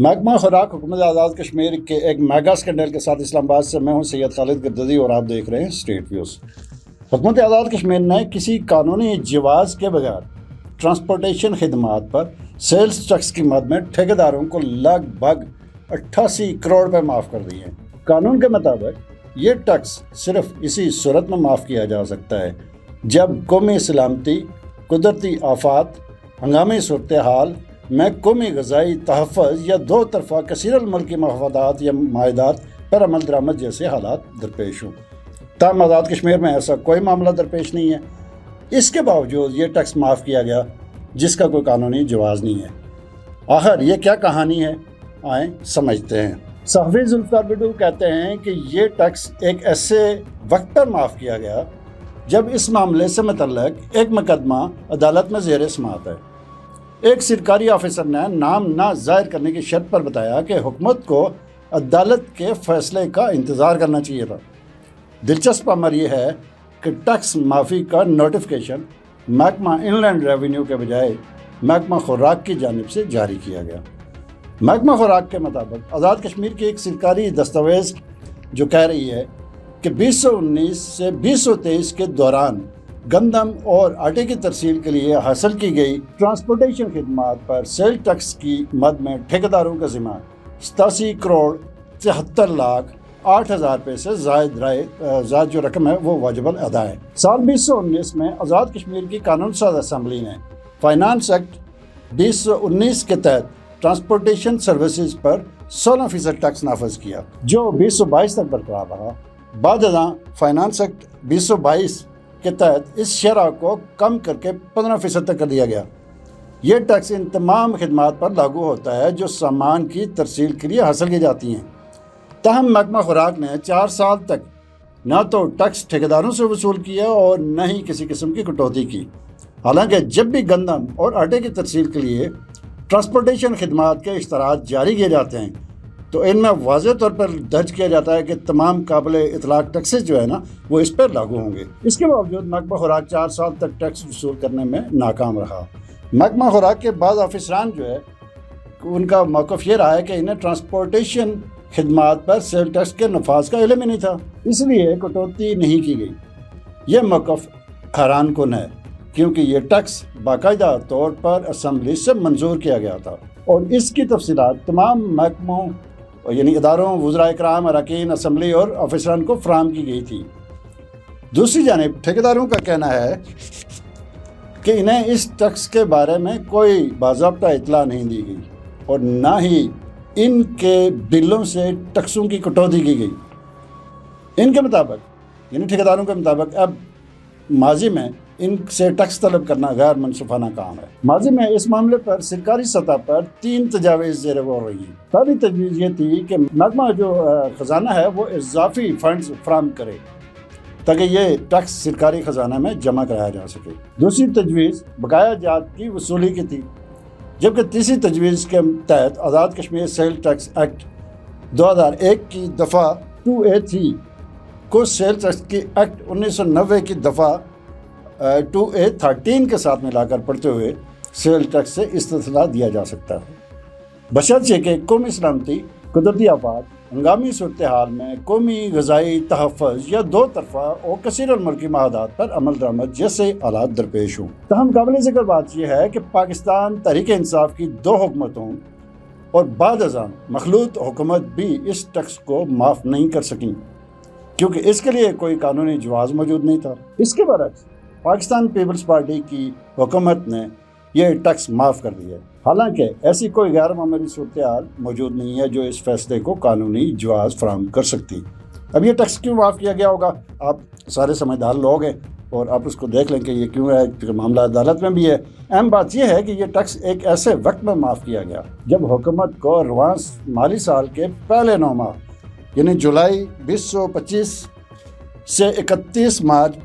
محکمہ خوراک حکومت آزاد کشمیر کے ایک میگا اسکینڈل کے ساتھ اسلام آباد سے میں ہوں سید خالد گرددی اور آپ دیکھ رہے ہیں اسٹریٹ ویوز۔ حکومت آزاد کشمیر نے کسی قانونی جواز کے بغیر ٹرانسپورٹیشن خدمات پر سیلز ٹیکس کی مد میں ٹھیکیداروں کو لگ بھگ 88 کروڑ روپے معاف کر دیے ہیں۔ قانون کے مطابق یہ ٹیکس صرف اسی صورت میں معاف کیا جا سکتا ہے جب قومی سلامتی، قدرتی آفات، ہنگامی صورتحال میں قومی غذائی تحفظ یا دو طرفہ کثیر الملکی مفادات یا معاہدات پر عمل درآمد جیسے حالات درپیش ہوں۔ تاہم آزاد کشمیر میں ایسا کوئی معاملہ درپیش نہیں ہے۔ اس کے باوجود یہ ٹیکس معاف کیا گیا جس کا کوئی قانونی جواز نہیں ہے۔ آخر یہ کیا کہانی ہے، آئیں سمجھتے ہیں۔ صحافی ذوالفقار بٹو کہتے ہیں کہ یہ ٹیکس ایک ایسے وقت پر معاف کیا گیا جب اس معاملے سے متعلق ایک مقدمہ عدالت میں زیر سماعت ہے۔ ایک سرکاری آفیسر نے نام نہ ظاہر کرنے کی شرط پر بتایا کہ حکومت کو عدالت کے فیصلے کا انتظار کرنا چاہیے تھا۔ دلچسپ امر یہ ہے کہ ٹیکس معافی کا نوٹیفیکیشن محکمہ ان لینڈ ریونیو کے بجائے محکمہ خوراک کی جانب سے جاری کیا گیا۔ محکمہ خوراک کے مطابق آزاد کشمیر کی ایک سرکاری دستاویز جو کہہ رہی ہے کہ 2019 سے 2023 کے دوران گندم اور آٹے کی ترسیل کے لیے حاصل کی گئی ٹرانسپورٹیشن خدمات پر سیل ٹیکس کی مد میں ٹھیکیداروں کا ذمہ 87 کروڑ 73 لاکھ 8,000 روپے سے زائد جو رقم ہے وہ واجب الادا ہے۔ سال 2019 میں آزاد کشمیر کی قانون ساز اسمبلی نے فائنانس ایکٹ 2019 کے تحت ٹرانسپورٹیشن سروسز پر 16% ٹیکس نافذ کیا جو 2022 تک برقرار رہا۔ بعد ازاں فائنانس ایکٹ 2022 کے تحت اس شرح کو کم کر کے 15% تک کر دیا گیا۔ یہ ٹیکس ان تمام خدمات پر لاگو ہوتا ہے جو سامان کی ترسیل کے لیے حاصل کی جاتی ہیں۔ تاہم محکمہ خوراک نے 4 سال تک نہ تو ٹیکس ٹھیکیداروں سے وصول کیا اور نہ ہی کسی قسم کی کٹوتی کی، حالانکہ جب بھی گندم اور آٹے کی ترسیل کے لیے ٹرانسپورٹیشن خدمات کے اشتراط جاری کیے جاتے ہیں تو ان میں واضح طور پر درج کیا جاتا ہے کہ تمام قابل اطلاق ٹیکسز جو ہے نا وہ اس پر لاگو ہوں گے۔ اس کے باوجود محکمہ خوراک 4 سال تک ٹیکس وصول کرنے میں ناکام رہا۔ محکمہ خوراک کے بعض افسران جو ہے ان کا موقف یہ رہا ہے کہ انہیں ٹرانسپورٹیشن خدمات پر سیل ٹیکس کے نفاذ کا علم ہی نہیں تھا، اس لیے کٹوتی نہیں کی گئی۔ یہ موقف حیران کن ہے کیونکہ یہ ٹیکس باقاعدہ طور پر اسمبلی سے منظور کیا گیا تھا اور اس کی تفصیلات تمام محکموں یعنی اداروں، وزراء کرام، اراکین اسمبلی اور افسران کو فراہم کی گئی تھی۔ دوسری جانب ٹھیکیداروں کا کہنا ہے کہ انہیں اس ٹیکس کے بارے میں کوئی باضابطہ اطلاع نہیں دی گئی اور نہ ہی ان کے بلوں سے ٹیکسوں کی کٹوتی کی گئی۔ ان کے مطابق یعنی ٹھیکیداروں کے مطابق اب ماضی میں ان سے ٹیکس طلب کرنا غیر منصفانہ کام ہے۔ ماضی میں اس معاملے پر سرکاری سطح پر 3 تجاویز زیر غور رہی ہیں۔ پہلی تجویز یہ تھی کہ محکمہ جو خزانہ ہے وہ اضافی فنڈز فراہم کرے تاکہ یہ ٹیکس سرکاری خزانہ میں جمع کرایا جا سکے۔ دوسری تجویز بقایا جات کی وصولی کی تھی، جبکہ تیسری تجویز کے تحت Azad Kashmir cell tax act 2001 کی دفعہ 2A3 کو سیل ٹیکس کی ایکٹ 1990 کی دفعہ 2A13 کے ساتھ ملا کر پڑھتے ہوئے سیل ٹیکس سے استثناء دیا جا سکتا ہے، بشرطیکہ کہ قومی سلامتی، قدرتی آفات، ہنگامی صورتحال میں قومی غذائی تحفظ یا دو طرفہ اور کثیر الملکی معاہدات پر عمل درآمد جیسے حالات درپیش ہوں۔ تاہم قابل ذکر بات یہ ہے کہ پاکستان تحریک انصاف کی 2 حکومتوں اور بعد ازاں مخلوط حکومت بھی اس ٹیکس کو معاف نہیں کر سکیں کیونکہ اس کے لیے کوئی قانونی جواز موجود نہیں تھا۔ اس کے برعکس پاکستان پیپلز پارٹی کی حکومت نے یہ ٹیکس معاف کر دیا ہے، حالانکہ ایسی کوئی غیر معمولی صورتحال موجود نہیں ہے جو اس فیصلے کو قانونی جواز فراہم کر سکتی۔ اب یہ ٹیکس کیوں معاف کیا گیا ہوگا؟ آپ سارے سمجھدار لوگ ہیں اور آپ اس کو دیکھ لیں کہ یہ کیوں ہے، کیونکہ معاملہ عدالت میں بھی ہے۔ اہم بات یہ ہے کہ یہ ٹیکس ایک ایسے وقت میں معاف کیا گیا جب حکومت کو رواں مالی سال کے پہلے 9 ماہ یعنی جولائی 2025 سے 31 مارچ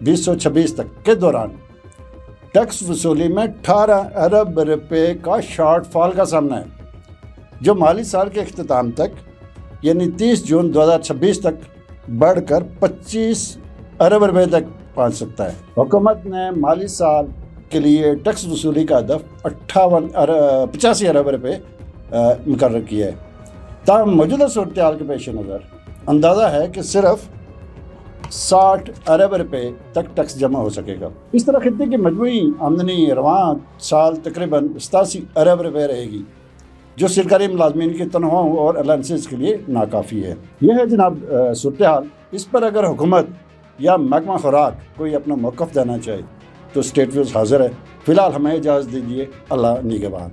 2026 تک کے دوران ٹیکس وصولی میں 18 ارب روپے کا شارٹ فال کا سامنا ہے جو مالی سال کے اختتام تک یعنی 30 جون 2026 تک بڑھ کر 25 ارب روپے تک پہنچ سکتا ہے۔ حکومت نے مالی سال کے لیے ٹیکس وصولی کا ہدف 85 ارب روپے مقرر کیا ہے۔ تاہم موجودہ صورتحال کے پیش نظر اندازہ ہے کہ صرف 60 ارب روپے تک ٹیکس جمع ہو سکے گا۔ اس طرح خطے کی مجموعی آمدنی رواں سال تقریباً 87 ارب روپے رہے گی، جو سرکاری ملازمین کی تنخواہوں اور الائنسز کے لیے ناکافی ہے۔ یہ ہے جناب صورتحال۔ اس پر اگر حکومت یا محکمہ خوراک کوئی اپنا موقف دینا چاہے تو اسٹیٹ ویوز حاضر ہے۔ فی الحال ہمیں اجازت دیجیے۔ اللہ نگہبان۔